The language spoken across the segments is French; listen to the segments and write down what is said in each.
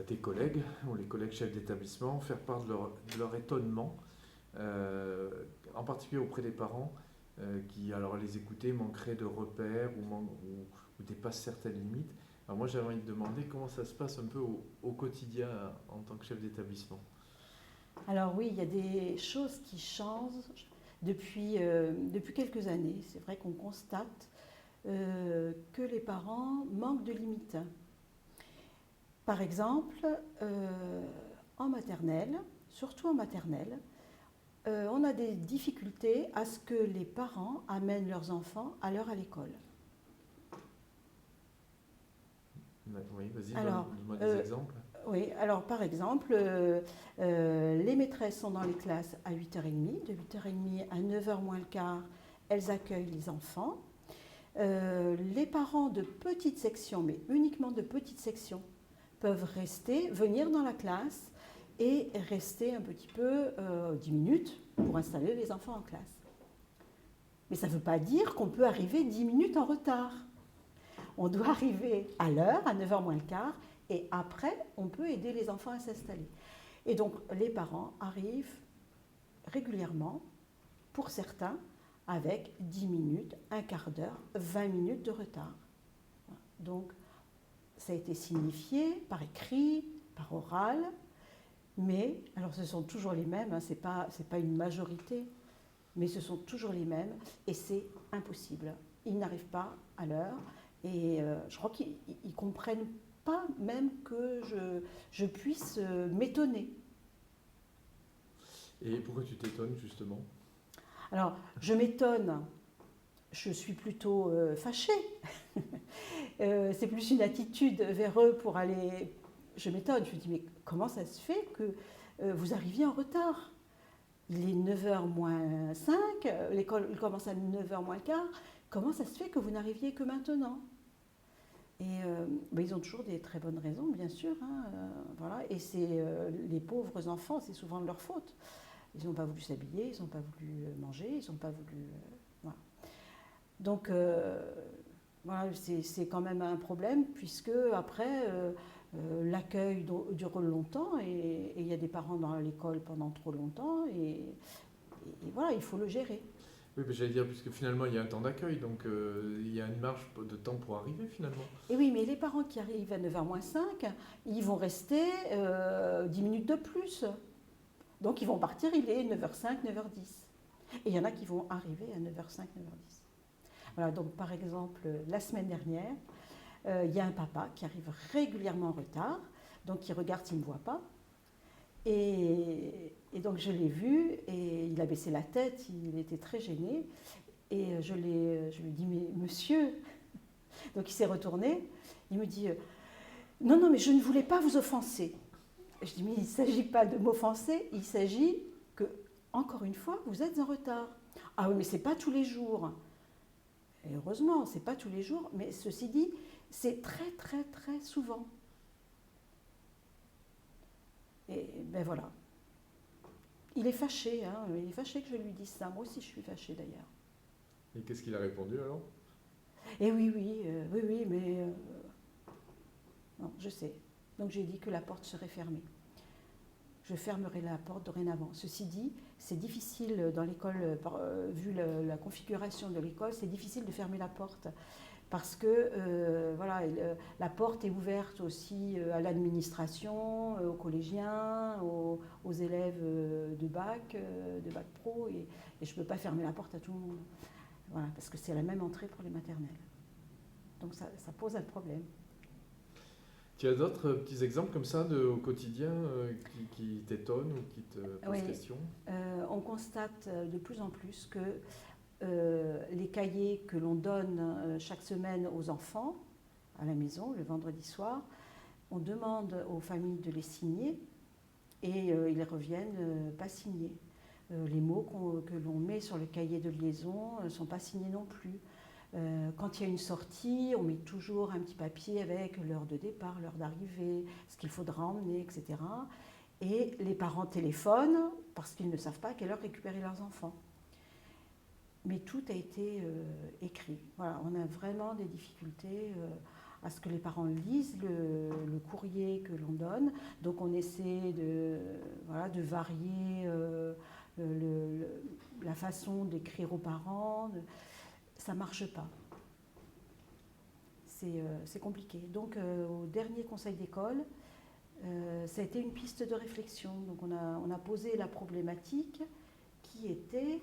tes collègues ou les collègues chefs d'établissement faire part de leur étonnement, en particulier auprès des parents qui, alors, les écouter, manqueraient de repères ou dépassent certaines limites. Alors moi, j'avais envie de demander comment ça se passe un peu au quotidien en tant que chef d'établissement. Alors oui, il y a des choses qui changent depuis quelques années. C'est vrai qu'on constate que les parents manquent de limites. Par exemple, en maternelle, surtout en maternelle, on a des difficultés à ce que les parents amènent leurs enfants à l'heure à l'école. Oui, vas-y, Alors, donne-moi des exemples. oui, alors par exemple, les maîtresses sont dans les classes à 8h30, de 8h30 à 9h moins le quart, elles accueillent les enfants. Les parents de petites sections, mais uniquement de petites sections, peuvent venir dans la classe et rester un petit peu 10 minutes pour installer les enfants en classe. Mais ça ne veut pas dire qu'on peut arriver 10 minutes en retard. On doit arriver à l'heure, à 9h moins le quart, et après, on peut aider les enfants à s'installer. Et donc, les parents arrivent régulièrement, pour certains, avec 10 minutes, un quart d'heure, 20 minutes de retard. Donc, ça a été signifié par écrit, par oral, mais, alors ce sont toujours les mêmes, hein, c'est pas une majorité, mais ce sont toujours les mêmes, et c'est impossible. Ils n'arrivent pas à l'heure, et je crois qu'ils ne comprennent pas même que je puisse m'étonner. Et pourquoi tu t'étonnes justement? Alors, je m'étonne, je suis plutôt fâchée. C'est plus une attitude vers eux pour aller... Je m'étonne, je me dis, mais comment ça se fait que vous arriviez en retard? Il est 9h moins 5, l'école commence à 9h moins le quart. Comment ça se fait que vous n'arriviez que maintenant? Et ils ont toujours des très bonnes raisons, bien sûr. Hein, voilà. Et c'est les pauvres enfants, c'est souvent de leur faute. Ils n'ont pas voulu s'habiller, ils n'ont pas voulu manger, ils n'ont pas voulu... voilà. Donc, voilà, c'est quand même un problème, puisque après, l'accueil dure longtemps, et il y a des parents dans l'école pendant trop longtemps, et voilà, il faut le gérer. Oui, mais j'allais dire, puisque finalement il y a un temps d'accueil, donc il y a une marge de temps pour arriver finalement. Et oui, mais les parents qui arrivent à 9h moins 5, ils vont rester 10 minutes de plus. Donc ils vont partir, il est 9h05, 9h10. Et il y en a qui vont arriver à 9h05, 9h10. Voilà, donc par exemple, la semaine dernière, il y a un papa qui arrive régulièrement en retard, donc il regarde s'il ne me voit pas. Et donc je l'ai vu, et il a baissé la tête, il était très gêné. Et je lui ai dit, mais monsieur, donc il s'est retourné, il me dit, non, non, mais je ne voulais pas vous offenser. Je dis, mais il ne s'agit pas de m'offenser, il s'agit que, encore une fois, vous êtes en retard. Ah oui, mais ce n'est pas tous les jours. Et heureusement, ce n'est pas tous les jours, mais ceci dit, c'est très, très, très souvent. Et ben voilà. Il est fâché, hein, il est fâché que je lui dise ça. Moi aussi, je suis fâchée d'ailleurs. Et qu'est-ce qu'il a répondu alors? Et oui, oui, mais... non, je sais. Donc j'ai dit que la porte serait fermée. Je fermerai la porte dorénavant. Ceci dit, c'est difficile dans l'école, vu la configuration de l'école, c'est difficile de fermer la porte. Parce que voilà, la porte est ouverte aussi à l'administration, aux collégiens, aux élèves de bac pro, et je ne peux pas fermer la porte à tout le monde. Voilà, parce que c'est la même entrée pour les maternelles. Donc ça pose un problème. Tu as d'autres petits exemples comme ça au quotidien qui t'étonnent ou qui te posent question? On constate de plus en plus que les cahiers que l'on donne chaque semaine aux enfants à la maison, le vendredi soir, on demande aux familles de les signer, et ils reviennent pas signés. Les mots que l'on met sur le cahier de liaison ne sont pas signés non plus. Quand il y a une sortie, on met toujours un petit papier avec l'heure de départ, l'heure d'arrivée, ce qu'il faudra emmener, etc. Et les parents téléphonent parce qu'ils ne savent pas à quelle heure récupérer leurs enfants. Mais tout a été écrit. Voilà, on a vraiment des difficultés à ce que les parents lisent le courrier que l'on donne. Donc on essaie de varier la façon d'écrire aux parents. Ça ne marche pas. C'est compliqué. Donc au dernier conseil d'école, ça a été une piste de réflexion. Donc on a posé la problématique qui était,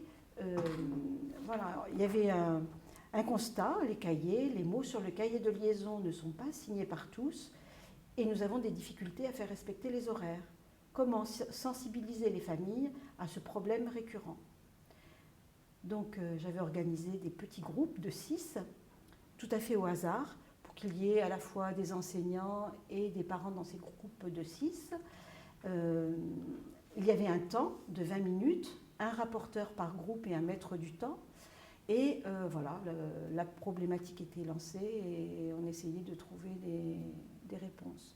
voilà, il y avait un constat, les cahiers, les mots sur le cahier de liaison ne sont pas signés par tous et nous avons des difficultés à faire respecter les horaires. Comment sensibiliser les familles à ce problème récurrent? Donc j'avais organisé des petits groupes de 6, tout à fait au hasard, pour qu'il y ait à la fois des enseignants et des parents dans ces groupes de 6. Il y avait un temps de 20 minutes, un rapporteur par groupe et un maître du temps. Et voilà, la problématique était lancée et on essayait de trouver des réponses.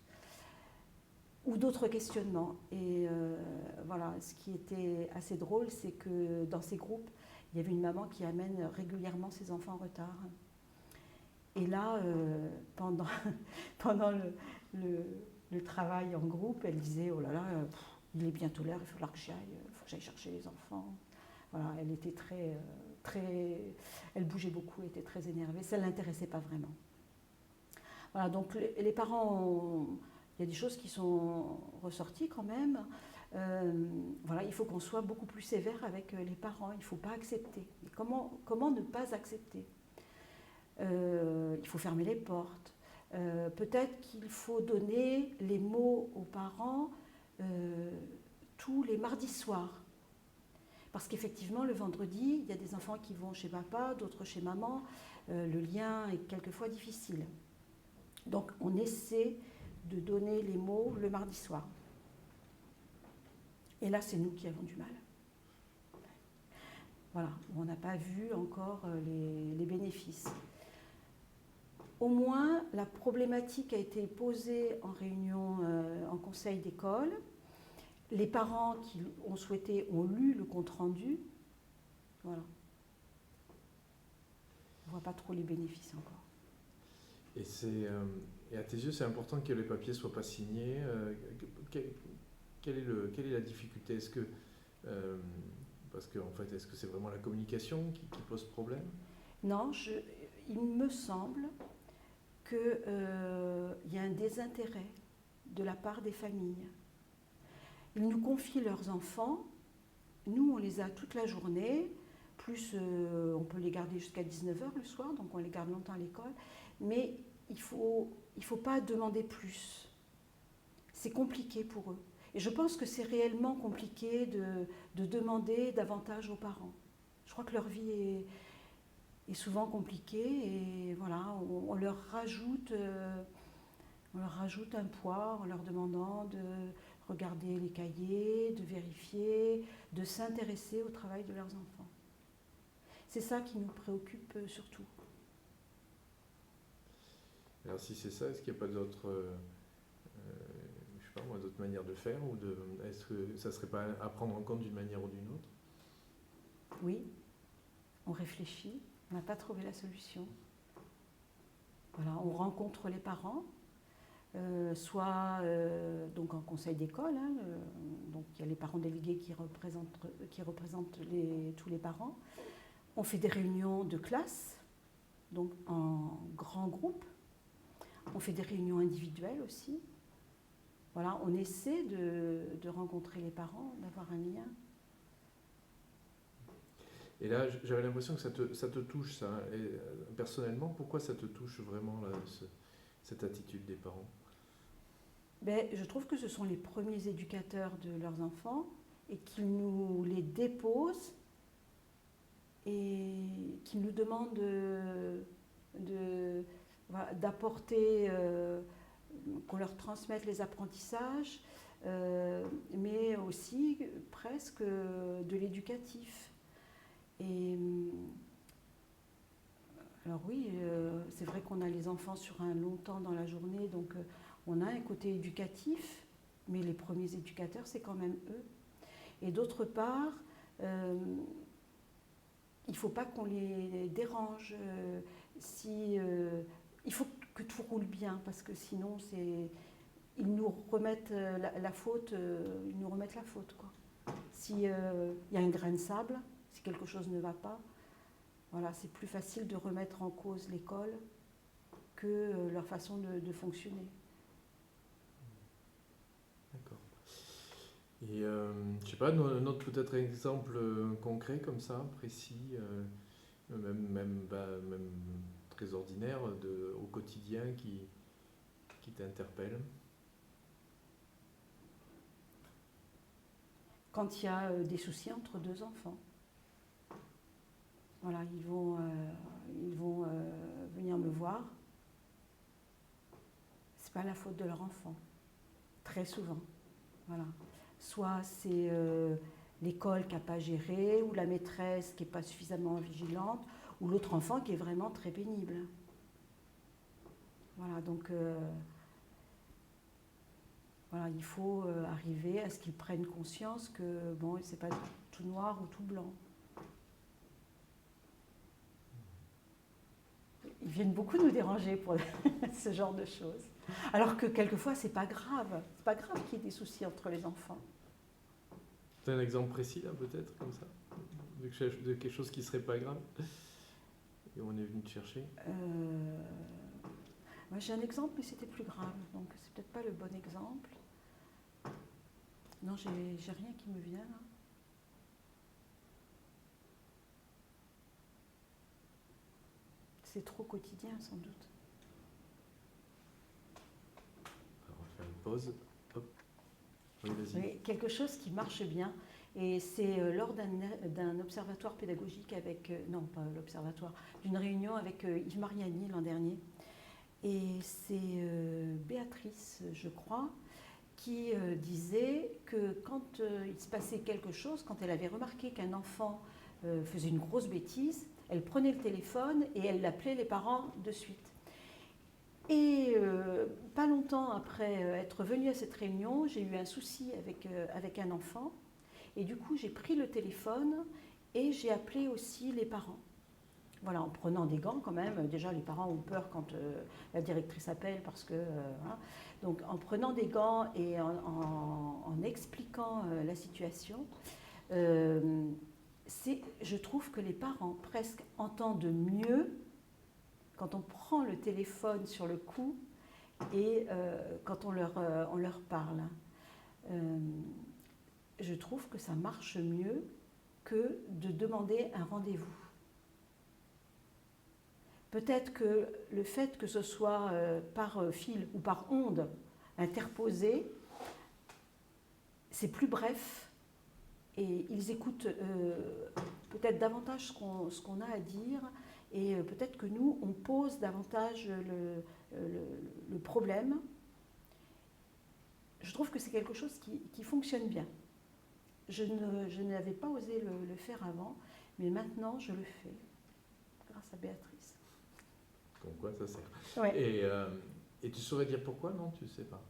Ou d'autres questionnements. Et voilà, ce qui était assez drôle, c'est que dans ces groupes, il y avait une maman qui amène régulièrement ses enfants en retard. Et là, pendant le travail en groupe, elle disait, oh là là, il est bientôt l'heure, il faut que j'aille chercher les enfants. Voilà, elle était elle bougeait beaucoup, elle était très énervée, ça ne l'intéressait pas vraiment. Voilà, donc les parents, il y a des choses qui sont ressorties quand même. Voilà, il faut qu'on soit beaucoup plus sévère avec les parents, il ne faut pas accepter. Et comment ne pas accepter? Il faut fermer les portes. Peut-être qu'il faut donner les mots aux parents tous les mardis soirs. Parce qu'effectivement, le vendredi, il y a des enfants qui vont chez papa, d'autres chez maman. Le lien est quelquefois difficile. Donc, on essaie de donner les mots le mardi soir. Et là, c'est nous qui avons du mal. Voilà, on n'a pas vu encore les bénéfices. Au moins, la problématique a été posée en réunion, en conseil d'école. Les parents qui ont souhaité ont lu le compte-rendu. Voilà. On ne voit pas trop les bénéfices encore. Et à tes yeux, c'est important que les papiers ne soient pas signés. Quelle est la difficulté? Parce que en fait, est-ce que c'est vraiment la communication qui pose problème? Non, il me semble qu'il y a un désintérêt de la part des familles. Ils nous confient leurs enfants, nous on les a toute la journée, plus on peut les garder jusqu'à 19h le soir, donc on les garde longtemps à l'école, mais il faut pas demander plus. C'est compliqué pour eux. Et je pense que c'est réellement compliqué de demander davantage aux parents. Je crois que leur vie est souvent compliquée et voilà, on leur rajoute un poids en leur demandant de regarder les cahiers, de vérifier, de s'intéresser au travail de leurs enfants. C'est ça qui nous préoccupe surtout. Alors si c'est ça, est-ce qu'il n'y a pas d'autres manières de faire est-ce que ça ne serait pas à prendre en compte d'une manière ou d'une autre? Oui, on réfléchit, on n'a pas trouvé la solution. Voilà, on rencontre les parents, soit donc en conseil d'école, hein, donc il y a les parents délégués qui représentent tous les parents. On fait des réunions de classe, donc en grand groupe. On fait des réunions individuelles aussi. Voilà, on essaie de rencontrer les parents, d'avoir un lien. Et là, j'avais l'impression que ça te touche, ça. Et, personnellement, pourquoi ça te touche vraiment, là, cette attitude des parents? Je trouve que ce sont les premiers éducateurs de leurs enfants et qu'ils nous les déposent et qu'ils nous demandent d'apporter, qu'on leur transmette les apprentissages, mais aussi presque de l'éducatif. Et alors oui, c'est vrai qu'on a les enfants sur un long temps dans la journée, donc on a un côté éducatif, mais les premiers éducateurs, c'est quand même eux. Et d'autre part, il ne faut pas qu'on les dérange. Il faut que tout roule bien, parce que sinon, ils nous remettent la faute, ils nous remettent la faute, quoi. S'il y a un grain de sable, si quelque chose ne va pas, voilà, c'est plus facile de remettre en cause l'école que leur façon de fonctionner. D'accord. Et je sais pas, un autre peut-être exemple concret comme ça, précis, même très ordinaire, au quotidien qui t'interpelle. Quand il y a des soucis entre deux enfants, voilà, ils vont venir me voir. C'est pas la faute de leur enfant, très souvent. Voilà. Soit c'est l'école qui n'a pas géré, ou la maîtresse qui n'est pas suffisamment vigilante, ou l'autre enfant qui est vraiment très pénible. Voilà, donc voilà, il faut arriver à ce qu'ils prennent conscience que bon, c'est pas tout noir ou tout blanc. Ils viennent beaucoup nous déranger pour ce genre de choses. Alors que quelquefois, c'est pas grave. C'est pas grave qu'il y ait des soucis entre les enfants. C'est un exemple précis, là, peut-être, comme ça, de quelque chose qui serait pas grave et on est venu te chercher. Moi, j'ai un exemple, mais c'était plus grave, donc c'est peut-être pas le bon exemple. Non, j'ai rien qui me vient là. C'est trop quotidien, sans doute. Alors, on va faire une pause. Hop. Oui, vas-y. Oui, quelque chose qui marche bien, et c'est lors d'un observatoire pédagogique avec, non pas l'observatoire, d'une réunion avec Yves Mariani l'an dernier. Et c'est Béatrice, je crois, qui disait que quand il se passait quelque chose, quand elle avait remarqué qu'un enfant faisait une grosse bêtise, elle prenait le téléphone et elle appelait les parents de suite. Et pas longtemps après être venue à cette réunion, j'ai eu un souci avec un enfant. Et du coup, j'ai pris le téléphone et j'ai appelé aussi les parents. Voilà, en prenant des gants quand même. Déjà, les parents ont peur quand la directrice appelle parce que... voilà. Donc, en prenant des gants et en expliquant la situation, je trouve que les parents presque entendent mieux quand on prend le téléphone sur le coup et quand on leur parle. Je trouve que ça marche mieux que de demander un rendez-vous. Peut-être que le fait que ce soit par fil ou par onde interposée, c'est plus bref et ils écoutent peut-être davantage ce qu'on a à dire et peut-être que nous, on pose davantage le problème. Je trouve que c'est quelque chose qui fonctionne bien. Je n'avais pas osé le faire avant, mais maintenant je le fais, grâce à Béatrice. Comme quoi ça sert. Ouais. Et tu saurais dire pourquoi? Non, tu ne sais pas.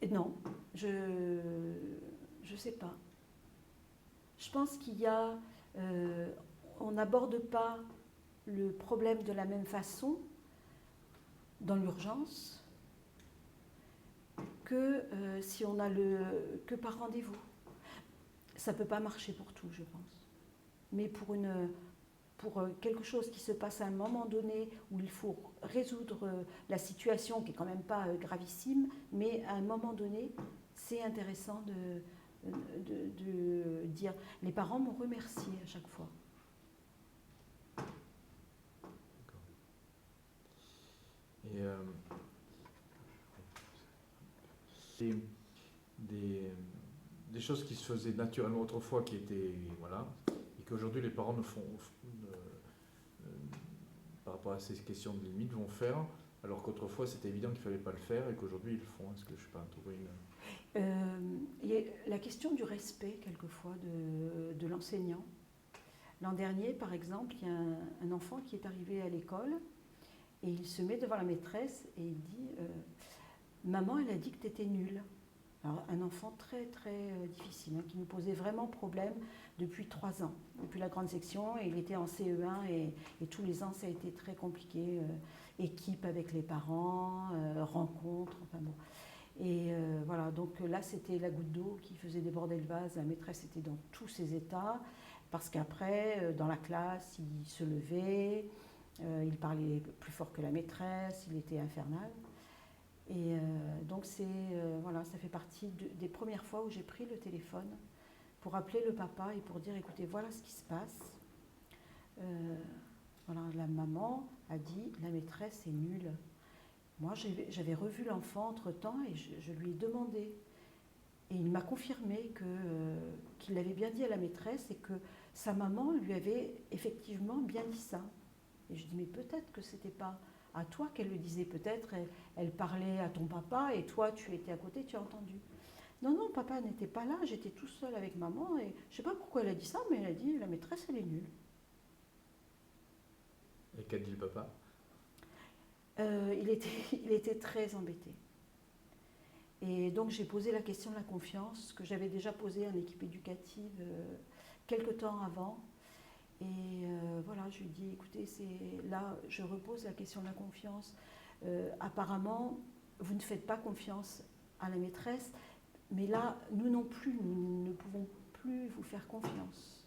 Non, je sais pas. Je pense qu'il y a... on n'aborde pas le problème de la même façon dans l'urgence que si on a que par rendez-vous. Ça ne peut pas marcher pour tout, je pense. Mais pour quelque chose qui se passe à un moment donné où il faut résoudre la situation qui est quand même pas gravissime, mais à un moment donné, c'est intéressant de dire. Les parents m'ont remercié à chaque fois. D'accord. Et des choses qui se faisaient naturellement autrefois, qui étaient voilà, et qu'aujourd'hui les parents par rapport à ces questions de limite, vont faire, alors qu'autrefois c'était évident qu'il ne fallait pas le faire et qu'aujourd'hui ils le font. Est-ce que je ne sais pas trouver il y a la question du respect quelquefois de l'enseignant. L'an dernier, par exemple, il y a un enfant qui est arrivé à l'école et il se met devant la maîtresse et il dit « Maman, elle a dit que tu étais nulle ». Alors, un enfant très très difficile, hein, qui nous posait vraiment problème depuis 3 ans, depuis la grande section. Et il était en CE1 et tous les ans ça a été très compliqué. Équipe avec les parents, rencontres, enfin bon. Et voilà, donc là c'était la goutte d'eau qui faisait déborder le vase. La maîtresse était dans tous ses états, parce qu'après, dans la classe, il se levait, il parlait plus fort que la maîtresse, il était infernal. Et donc voilà, ça fait partie des premières fois où j'ai pris le téléphone pour appeler le papa et pour dire, écoutez, voilà ce qui se passe. Voilà, la maman a dit, la maîtresse est nulle. Moi, j'avais revu l'enfant entre-temps et je lui ai demandé. Et il m'a confirmé qu'il l'avait bien dit à la maîtresse et que sa maman lui avait effectivement bien dit ça. Et je dis, mais peut-être que c'était pas à toi qu'elle le disait, peut-être elle parlait à ton papa et toi tu étais à côté, tu as entendu. Non, non, papa n'était pas là, j'étais tout seul avec maman et je sais pas pourquoi elle a dit ça, mais elle a dit, la maîtresse elle est nulle. Et qu'a dit le papa? Il était très embêté. Et donc j'ai posé la question de la confiance, que j'avais déjà posée à l'équipe éducative quelque temps avant. Et voilà, je lui dis, écoutez, là, je repose la question de la confiance. Apparemment, vous ne faites pas confiance à la maîtresse, mais là, nous non plus, nous ne pouvons plus vous faire confiance.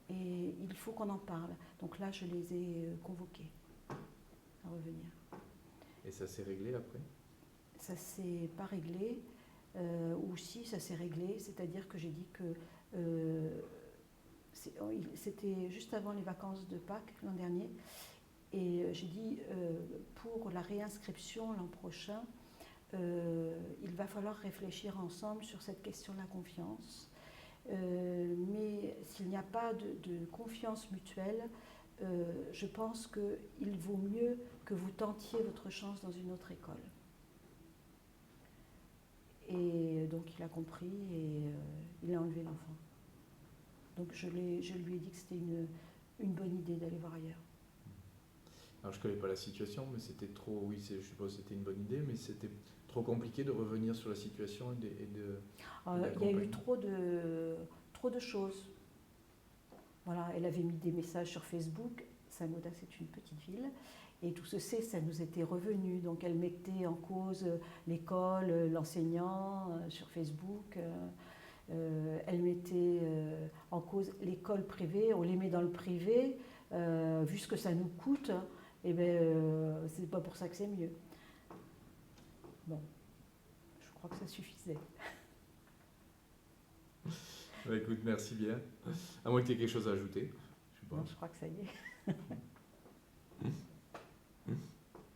Et il faut qu'on en parle. Donc là, je les ai convoqués à revenir. Et ça s'est réglé après? Ça ne s'est pas réglé, ou si ça s'est réglé, c'est-à-dire que j'ai dit que c'était juste avant les vacances de Pâques l'an dernier, et j'ai dit pour la réinscription l'an prochain, il va falloir réfléchir ensemble sur cette question de la confiance. Mais s'il n'y a pas de confiance mutuelle, je pense qu'il vaut mieux que vous tentiez votre chance dans une autre école. Et donc il a compris et il a enlevé l'enfant. Donc je lui ai dit que c'était une bonne idée d'aller voir ailleurs. Alors je ne connais pas la situation, mais c'était trop, oui, je suppose que c'était une bonne idée, mais c'était trop compliqué de revenir sur la situation et de il y a eu trop de choses. Voilà, elle avait mis des messages sur Facebook. Saint-Gaudens, c'est une petite ville. Et tout ceci, ça nous était revenu. Donc elle mettait en cause l'école, l'enseignant sur Facebook. Elle mettait en cause l'école privée. On les met dans le privé. Vu ce que ça nous coûte, eh ben, c'est pas pour ça que c'est mieux. Bon, je crois que ça suffisait. Bah, écoute, merci bien. À moins que tu aies quelque chose à ajouter. Non, je crois que ça y est.